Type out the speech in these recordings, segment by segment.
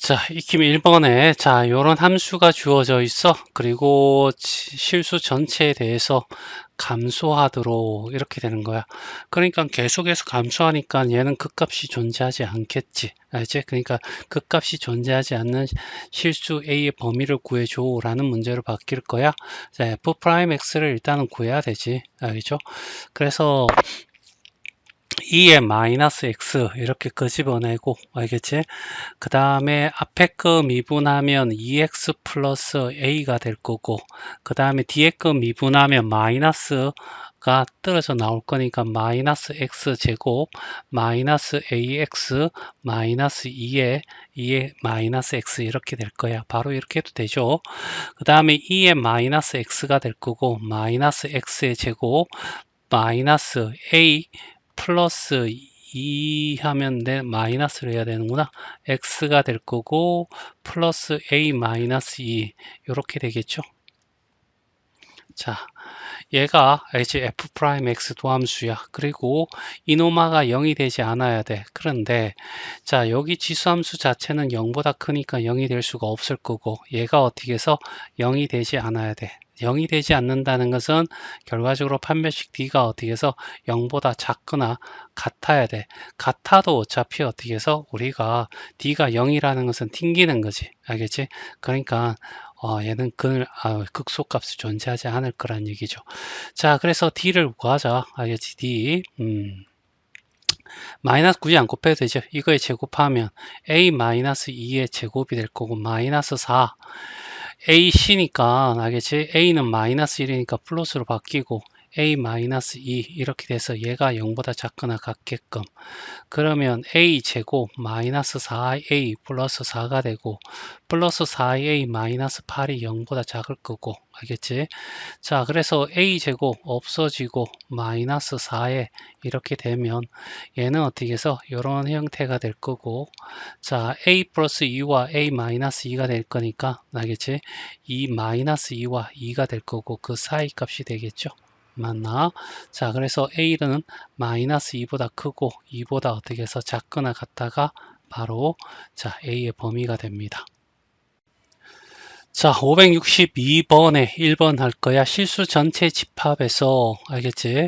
자, 익힘 1번에 자, 요런 함수가 주어져 있어. 그리고 실수 전체에 대해서 감소하도록 이렇게 되는 거야. 그러니까 계속해서 감소하니까 얘는 극값이 존재하지 않겠지. 알지? 그러니까 극값이 존재하지 않는 실수 A의 범위를 구해줘 라는 문제로 바뀔 거야. 자, F'X를 일단은 구해야 되지. 알겠죠? 그래서 2의 마이너스 x 이렇게 끄집어내고, 알겠지? 그 다음에 앞에 거 미분하면 2x 플러스 a가 될 거고, 그 다음에 뒤에 거 미분하면 마이너스가 떨어져 나올 거니까 마이너스 x 제곱 마이너스 ax 마이너스 2의 마이너스 x 이렇게 될 거야. 바로 이렇게 해도 되죠. 그 다음에 2의 마이너스 x가 될 거고, 마이너스 x의 제곱 마이너스 a 플러스 2 하면 마이너스를 해야 되는구나. x가 될 거고 플러스 a 마이너스 2 이렇게 되겠죠. 자, 얘가 이제 f 프라임 x 도함수야. 그리고 이노마가 0이 되지 않아야 돼. 그런데 자, 여기 지수함수 자체는 0보다 크니까 0이 될 수가 없을 거고, 얘가 어떻게 해서 0이 되지 않아야 돼. 0이 되지 않는다는 것은 결과적으로 판별식 D가 어떻게 해서 0보다 작거나 같아야 돼. 같아도 어차피 어떻게 해서 우리가 D가 0이라는 것은 튕기는 거지. 알겠지? 그러니까 얘는 극소값이 존재하지 않을 거란 얘기죠. 자, 그래서 D를 구하자. 알겠지? D. 마이너스 굳이 안 곱해도 되죠. 이거에 제곱하면 A 마이너스 2의 제곱이 될 거고, 마이너스 4. AC니까, 알겠지? A는 마이너스 1이니까 플러스로 바뀌고, A 마이너스 2 이렇게 돼서 얘가 0보다 작거나 같게끔. 그러면 a 제곱 마이너스 4a 플러스 4가 되고, 플러스 4a 마이너스 8이 0보다 작을 거고, 알겠지? 자, 그래서 a 제곱 없어지고 마이너스 4에 이렇게 되면 얘는 어떻게 해서 이런 형태가 될 거고, 자, a 플러스 2와 a 마이너스 2가 될 거니까, 알겠지? 이 마이너스 2와 2가 될 거고, 그 사이 값이 되겠죠? 맞나? 자, 그래서 A는 마이너스 2보다 크고 2보다 어떻게 해서 작거나 같다가 바로 자, A의 범위가 됩니다. 자, 562번에 1번 할 거야. 실수 전체 집합에서, 알겠지?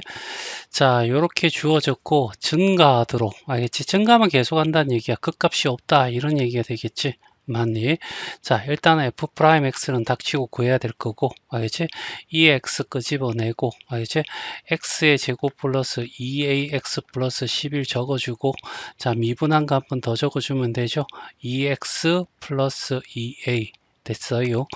자, 요렇게 주어졌고 증가하도록, 알겠지? 증가만 계속한다는 얘기야. 끝값이 없다 이런 얘기가 되겠지? 맞니? 자, 일단은 F'X는 닥치고 구해야 될 거고, 알겠지? 2x 끄집어내고, 알겠지? x의 제곱 플러스 2ax 플러스 11 적어주고, 자, 미분한 거 한 번 더 적어주면 되죠? 2x 플러스 2a 됐어요.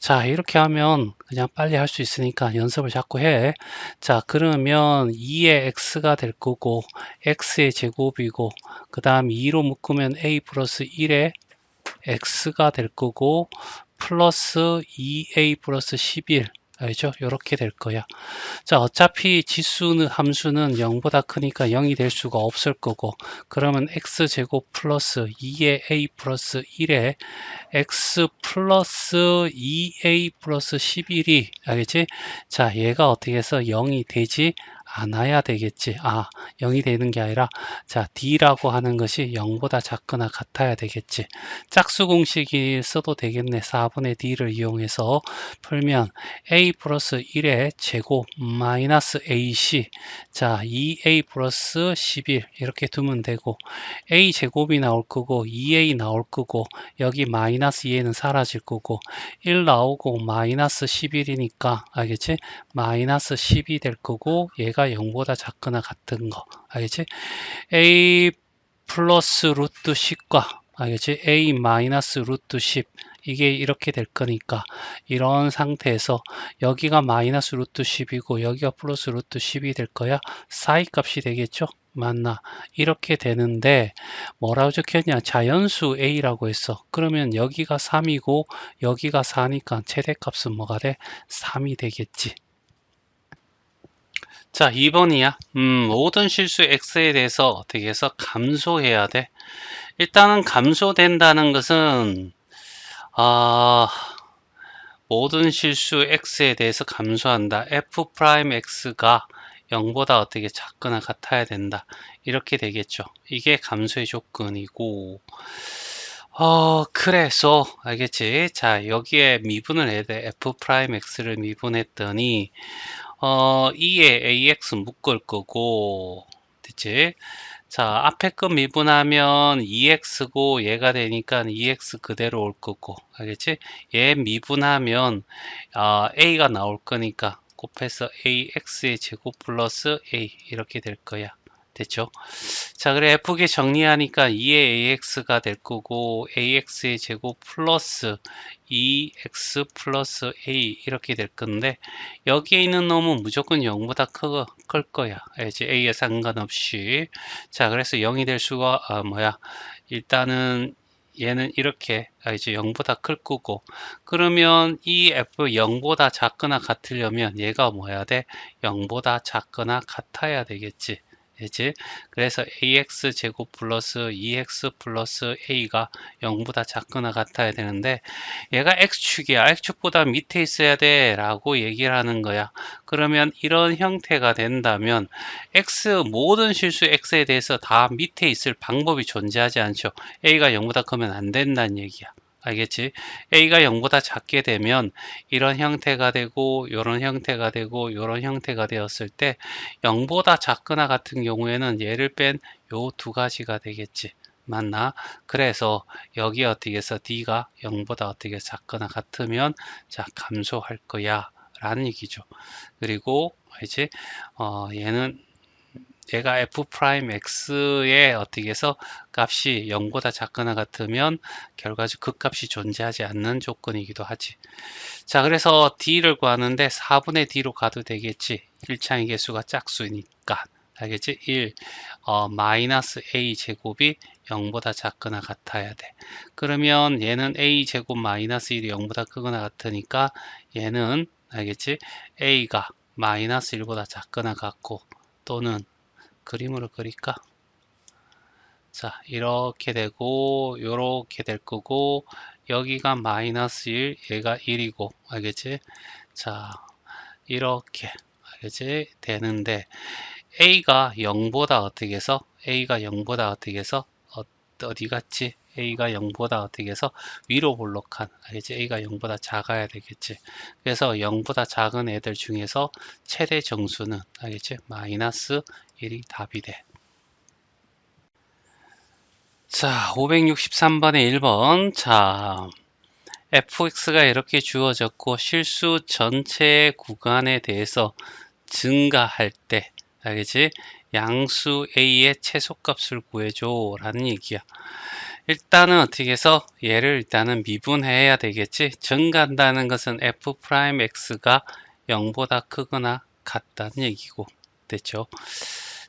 자, 이렇게 하면 그냥 빨리 할 수 있으니까 연습을 자꾸 해. 자, 그러면 2의 x가 될 거고, x의 제곱이고, 그 다음 2로 묶으면 a 플러스 1의 x가 될 거고, 플러스 2a 플러스 11. 알죠? 이렇게 될 거야. 자, 어차피 지수는 함수는 0보다 크니까 0이 될 수가 없을 거고, 그러면 x제곱 플러스 2의 a 플러스 1의 x 플러스 2a 플러스 11이, 알겠지? 자, 얘가 어떻게 해서 0이 되지 않아야 되겠지. 0이 되는 게 아니라, 자, D라고 하는 것이 0보다 작거나 같아야 되겠지. 짝수 공식이 써도 되겠네. 4분의 D를 이용해서 풀면 A 플러스 1의 제곱 마이너스 AC, 자, 2A 플러스 11 이렇게 두면 되고, A 제곱이 나올 거고, 2A 나올 거고, 여기 마이너스 2에는 사라질 거고, 1 나오고 마이너스 11이니까, 알겠지? 마이너스 10이 될 거고, 얘가 0보다 작거나 같은 거, 알겠지? A 플러스 루트 10과, 알겠지? A 마이너스 루트 10, 이게 이렇게 될 거니까, 이런 상태에서 여기가 마이너스 루트 10이고 여기가 플러스 루트 10이 될 거야. 사이 값이 되겠죠? 맞나? 이렇게 되는데 뭐라고 적혔냐? 자연수 A라고 했어. 그러면 여기가 3이고 여기가 4니까 최대값은 뭐가 돼? 3이 되겠지. 자, 2번이야. 모든 실수 X에 대해서 어떻게 해서 감소해야 돼? 일단은 감소된다는 것은 모든 실수 X에 대해서 감소한다. F'X가 0보다 어떻게 작거나 같아야 된다. 이렇게 되겠죠. 이게 감소의 조건이고, 그래서 알겠지? 자, 여기에 미분을 해야 돼. f 프라임 x를 미분했더니 2에 ax 묶을 거고, 됐지? 자, 앞에 거 미분하면 2x고 얘가 되니까 2x 그대로 올 거고, 알겠지? 얘 미분하면 a가 나올 거니까 곱해서 ax의 제곱 플러스 a 이렇게 될 거야. 됐죠? 자, 그래 F계 정리하니까 2의 AX가 될 거고 AX의 제곱 플러스 2X 플러스 A 이렇게 될 건데 여기에 있는 놈은 무조건 0보다 클 거야. 알지? A에 상관없이. 자, 그래서 0이 될 수가 일단은 얘는 이렇게 이제 0보다 클 거고 그러면 이 F 0보다 작거나 같으려면 얘가 뭐야 돼? 0보다 작거나 같아야 되겠지. 되지? 그래서 ax 제곱 플러스 2x 플러스 a가 0보다 작거나 같아야 되는데 얘가 x축이야. x축보다 밑에 있어야 돼 라고 얘기를 하는 거야. 그러면 이런 형태가 된다면 모든 실수 x에 대해서 다 밑에 있을 방법이 존재하지 않죠. a가 0보다 크면 안 된다는 얘기야. 알겠지? a가 0보다 작게 되면 이런 형태가 되고 이런 형태가 되고 이런 형태가 되었을 때 0보다 작거나 같은 경우에는 얘를 뺀 요 두 가지가 되겠지. 맞나? 그래서 여기 어떻게 해서 D가 0보다 어떻게 작거나 같으면 자 감소할 거야 라는 얘기죠. 그리고 이제 얘는 얘가 f 프라임 x의 어떻게 해서 값이 0보다 작거나 같으면 결과적 극값이 존재하지 않는 조건이기도 하지. 자, 그래서 d를 구하는데 4분의 d로 가도 되겠지. 1차의 개수가 짝수니까. 알겠지? 1, 마이너스 a 제곱이 0보다 작거나 같아야 돼. 그러면 얘는 a 제곱 마이너스 1이 0보다 크거나 같으니까 얘는 알겠지? a가 마이너스 1보다 작거나 같고 또는 그림으로 그릴까? 자, 이렇게 되고 요렇게 될 거고 여기가 마이너스 1, 얘가 1이고 알겠지? 자, 이렇게 알겠지? 되는데 A가 0보다 어떻게 해서 A가 0보다 어떻게 해서 어디 갔지? A가 0보다 어떻게 해서 위로 볼록한 알겠지? A가 0보다 작아야 되겠지. 그래서 0보다 작은 애들 중에서 최대 정수는 알겠지? 마이너스 1이 답이 돼. 자, 563번에 1번. 자, fx가 이렇게 주어졌고 실수 전체 구간에 대해서 증가할 때 알겠지? 양수 a의 최소값을 구해줘 라는 얘기야. 일단은 어떻게 해서 얘를 일단은 미분해야 되겠지? 증가한다는 것은 f'x가 0보다 크거나 같다는 얘기고 됐죠?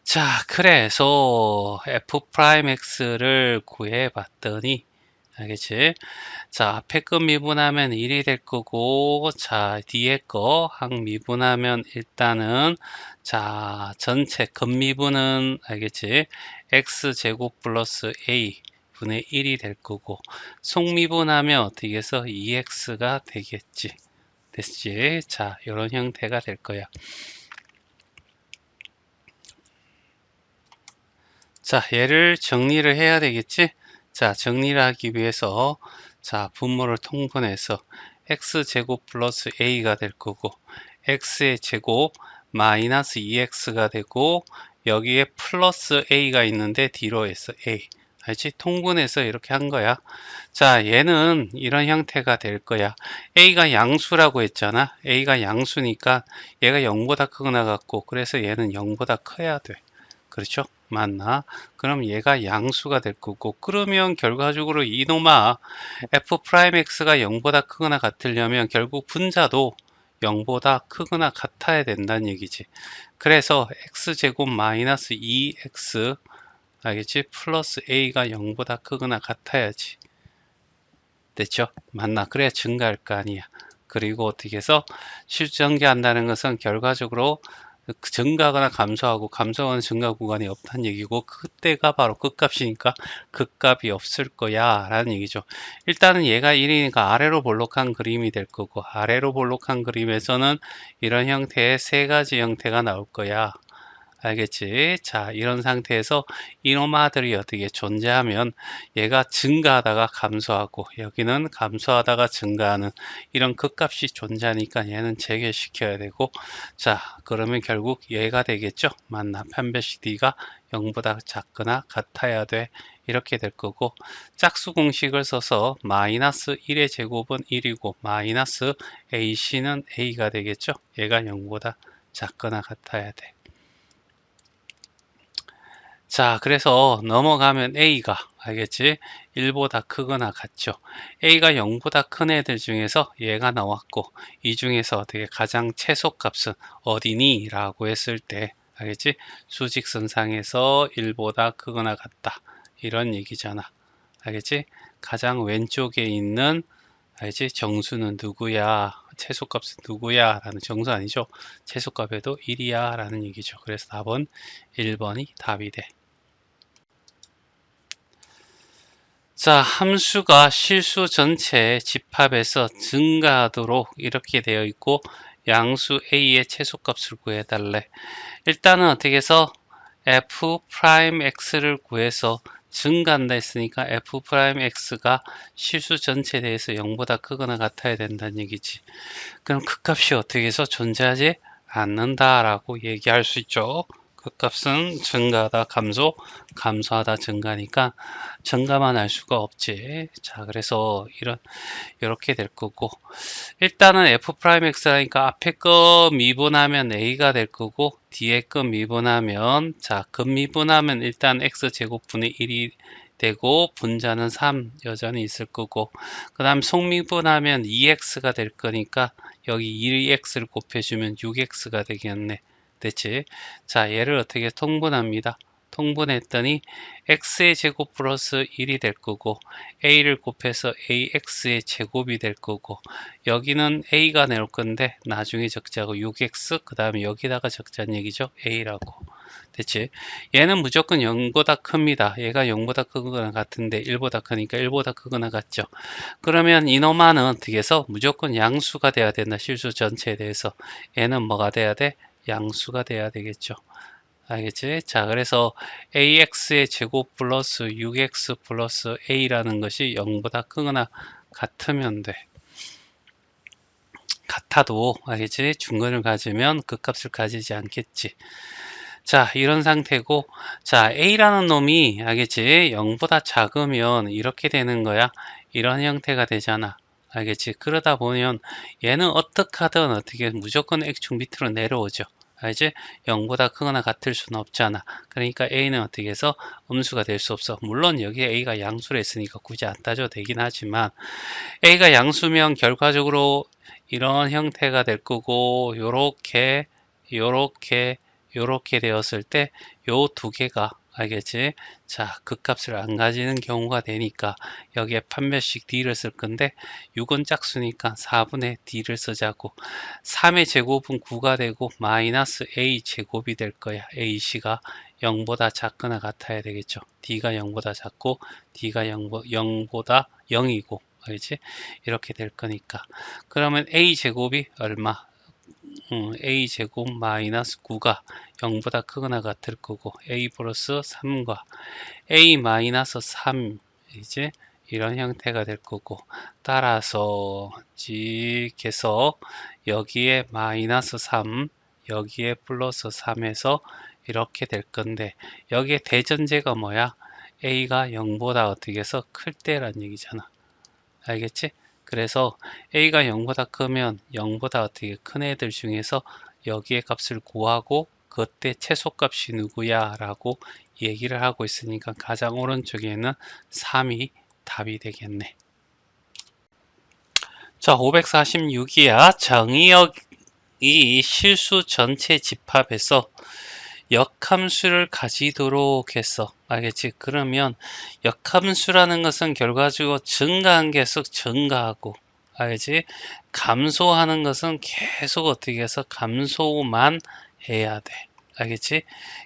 자, 그래서 f'x를 구해봤더니 알겠지? 자, 앞에 거 미분하면 1이 될 거고, 자, 뒤에 거 항 미분하면 일단은, 자, 전체 근미분은 알겠지? x제곱 플러스 a 분의 1이 될 거고, 속미분하면 어떻게 해서 2x가 되겠지. 됐지? 자, 이런 형태가 될 거야. 자, 얘를 정리를 해야 되겠지? 자, 정리를 하기 위해서 자, 분모를 통분해서 x제곱 플러스 a가 될 거고 x의 제곱 마이너스 2x가 되고 여기에 플러스 a가 있는데 뒤로 해서 a 알지? 통분해서 이렇게 한 거야. 자, 얘는 이런 형태가 될 거야. a가 양수라고 했잖아. a가 양수니까 얘가 0보다 크거나 같고 그래서 얘는 0보다 커야 돼. 그렇죠? 맞나? 그럼 얘가 양수가 될 거고 그러면 결과적으로 이놈아 f'x가 0보다 크거나 같으려면 결국 분자도 0보다 크거나 같아야 된다는 얘기지. 그래서 x제곱 마이너스 2x 알겠지? 플러스 a가 0보다 크거나 같아야지. 됐죠? 맞나? 그래야 증가할 거 아니야. 그리고 어떻게 해서 실전개한다는 것은 결과적으로 증가하거나 감소하고 감소하는 증가 구간이 없다는 얘기고 그때가 바로 극값이니까 극값이 없을 거야 라는 얘기죠. 일단은 얘가 1이니까 아래로 볼록한 그림이 될 거고 아래로 볼록한 그림에서는 이런 형태의 세 가지 형태가 나올 거야. 알겠지? 자, 이런 상태에서 이노마들이 어떻게 존재하면 얘가 증가하다가 감소하고 여기는 감소하다가 증가하는 이런 극값이 존재하니까 얘는 재개시켜야 되고, 자, 그러면 결국 얘가 되겠죠? 만나 판별식 D가 0보다 작거나 같아야 돼. 이렇게 될 거고, 짝수 공식을 써서 마이너스 1의 제곱은 1이고 마이너스 AC는 A가 되겠죠? 얘가 0보다 작거나 같아야 돼. 자, 그래서 넘어가면 A가, 알겠지? 1보다 크거나 같죠. A가 0보다 큰 애들 중에서 얘가 나왔고, 이 중에서 어떻게 가장 최소값은 어디니? 라고 했을 때, 알겠지? 수직선상에서 1보다 크거나 같다. 이런 얘기잖아. 알겠지? 가장 왼쪽에 있는, 알겠지? 정수는 누구야? 최소값은 누구야? 라는 정수 아니죠? 최소값에도 1이야. 라는 얘기죠. 그래서 답은 1번이 답이 돼. 자, 함수가 실수 전체 집합에서 증가하도록 이렇게 되어 있고, 양수 A의 최소값을 구해달래. 일단은 어떻게 해서 f'x를 구해서 증가한다 했으니까 f'x가 실수 전체에 대해서 0보다 크거나 같아야 된다는 얘기지. 그럼 그 값이 어떻게 해서 존재하지 않는다라고 얘기할 수 있죠. 그 값은 증가하다 감소, 감소하다 증가니까 증가만 할 수가 없지. 자, 그래서 이렇게 될 거고, 일단은 f'x라니까 앞에 거 미분하면 a가 될 거고, 뒤에 거 미분하면, 자, 근미분하면 일단 x제곱분의 1이 되고, 분자는 3 여전히 있을 거고, 그 다음 속미분하면 2x가 될 거니까 여기 2x를 곱해주면 6x가 되겠네. 됐지? 자, 얘를 어떻게 통분합니다. 통분했더니 x의 제곱 플러스 1이 될 거고, a를 곱해서 ax의 제곱이 될 거고, 여기는 a가 나올 건데 나중에 적자고 6x, 그 다음에 여기다가 적자는 얘기죠. a라고. 됐지? 얘는 무조건 0보다 큽니다. 얘가 0보다 크거나 같은데 1보다 크니까 1보다 크거나 같죠. 그러면 이놈아는 어떻게 해서 무조건 양수가 돼야 된다. 실수 전체에 대해서. 얘는 뭐가 돼야 돼? 양수가 돼야 되겠죠. 알겠지? 자, 그래서 ax의 제곱 플러스 6x 플러스 a라는 것이 0보다 크거나 같으면 돼. 같아도, 알겠지? 중근을 가지면 그 값을 가지지 않겠지. 자, 이런 상태고, 자, a라는 놈이, 알겠지? 0보다 작으면 이렇게 되는 거야. 이런 형태가 되잖아. 알겠지? 그러다 보면 얘는 어떻게 하든 어떻게 무조건 x축 밑으로 내려오죠. 알지? 0보다 크거나 같을 수는 없잖아. 그러니까 a는 어떻게 해서 음수가 될 수 없어. 물론 여기에 a가 양수로 했으니까 굳이 안 따져도 되긴 하지만, a가 양수면 결과적으로 이런 형태가 될 거고, 요렇게 요렇게 되었을 때 요 두 개가, 알겠지? 자, 그 값을 안 가지는 경우가 되니까 여기에 판별식 D를 쓸 건데, 6은 짝수니까 4분의 D를 쓰자고. 3의 제곱은 9가 되고 마이너스 A 제곱이 될 거야. AC가 0보다 작거나 같아야 되겠죠. D가 0보다 작고 D가 0보다 0이고, 알지? 이렇게 될 거니까. 그러면 A 제곱이 얼마? A 제곱 마이너스 9가 0보다 크거나 같을 거고, A 플러스 3과 A 마이너스 3, 이제 이런 형태가 될 거고, 따라서 직해서 여기에 마이너스 3, 여기에 플러스 3에서 이렇게 될 건데, 여기에 대전제가 뭐야? A가 0보다 어떻게 해서 클 때란 얘기잖아. 알겠지? 그래서 A가 0보다 크면 0보다 어떻게 큰 애들 중에서 여기에 값을 구하고 그때 최소값이 누구야 라고 얘기를 하고 있으니까 가장 오른쪽에는 3이 답이 되겠네. 자, 546이야. 정의역이 실수 전체 집합에서 역함수를 가지도록 했어. 알겠지? 그러면 역함수라는 것은 결과적으로 증가한 게 계속 증가하고, 알겠지? 감소하는 것은 계속 어떻게 해서 감소만 해야 돼. 알겠지?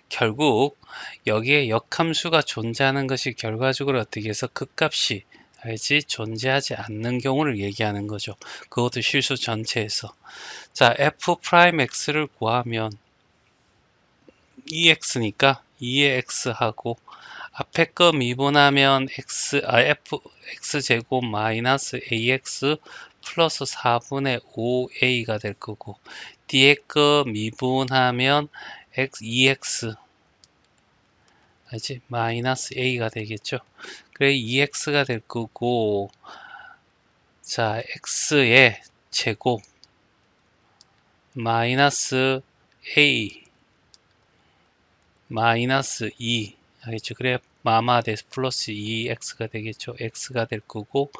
결국 여기에 역함수가 존재하는 것이 결과적으로 어떻게 해서 그 값이, 알지? 존재하지 않는 경우를 얘기하는 거죠. 그것도 실수 전체에서. 자, f'x를 구하면 2x니까 2의 x하고 앞에 거 미분하면 x제곱 마이너스 ax 플러스 4분의 5a가 될 거고 뒤에 거 미분하면 2x 알지? 마이너스 a가 되겠죠. 그래 2x가 될 거고 자 x의 제곱 마이너스 a 마이너스 2 알겠죠? 그래 마마데스 플러스 2x가 되겠죠. x가 될 거고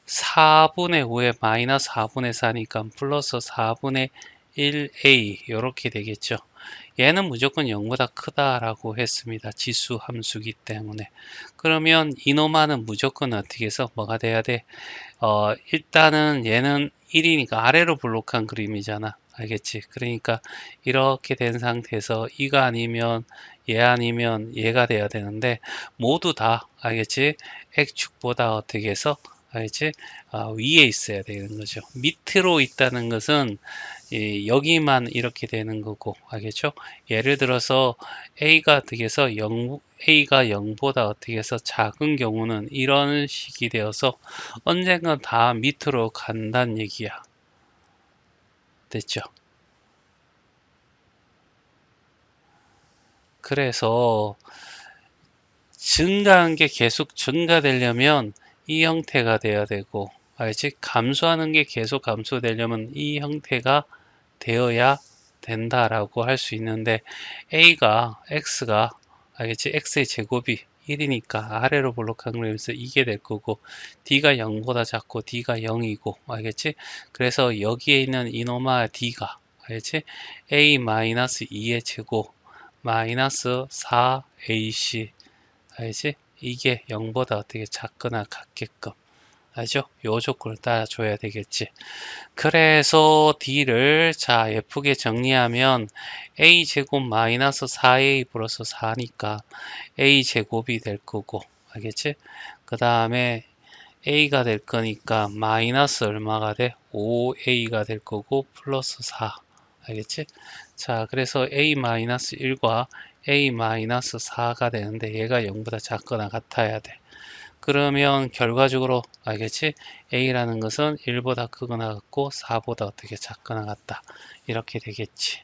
4분의 5에 마이너스 4분의 4니까 플러스 4분의 1a 이렇게 되겠죠. 얘는 무조건 0보다 크다라고 했습니다. 지수 함수기 때문에. 그러면 이노마는 무조건 어떻게 해서 뭐가 돼야 돼? 일단은 얘는 1이니까 아래로 블록한 그림이잖아. 알겠지? 그러니까 이렇게 된 상태에서 이가 아니면 얘 아니면 얘가 돼야 되는데 모두 다 알겠지? X축보다 어떻게 해서 알겠지? 위에 있어야 되는 거죠. 밑으로 있다는 것은 여기만 이렇게 되는 거고 알겠죠? 예를 들어서 A가 어떻게 해서 0보다 어떻게 해서 작은 경우는 이런 식이 되어서 언젠가 다 밑으로 간다는 얘기야. 됐죠? 그래서 증가한 게 계속 증가되려면 이 형태가 돼야 되고 알지? 감소하는 게 계속 감소되려면 이 형태가 되어야 된다라고 할 수 있는데 x가 알겠지? x의 제곱이 1이니까 아래로 블록한 그림에서 이게 될 거고 d가 0보다 작고 d가 0이고 알겠지? 그래서 여기에 있는 이노마 d가 알겠지? a-2의 제곱 마이너스 4ac 알지? 이게 0보다 어떻게 작거나 같게끔 알죠? 요 조건을 따라줘야 되겠지. 그래서 D를 자 예쁘게 정리하면 A제곱 마이너스 4A 플러스 4니까 A제곱이 될 거고 알겠지? 그 다음에 A가 될 거니까 마이너스 얼마가 돼? 5A가 될 거고 플러스 4 알겠지? 자 그래서 A 마이너스 1과 A 마이너스 4가 되는데 얘가 0보다 작거나 같아야 돼. 그러면 결과적으로 알겠지? A라는 것은 1보다 크거나 같고 4보다 어떻게 작거나 같다. 이렇게 되겠지.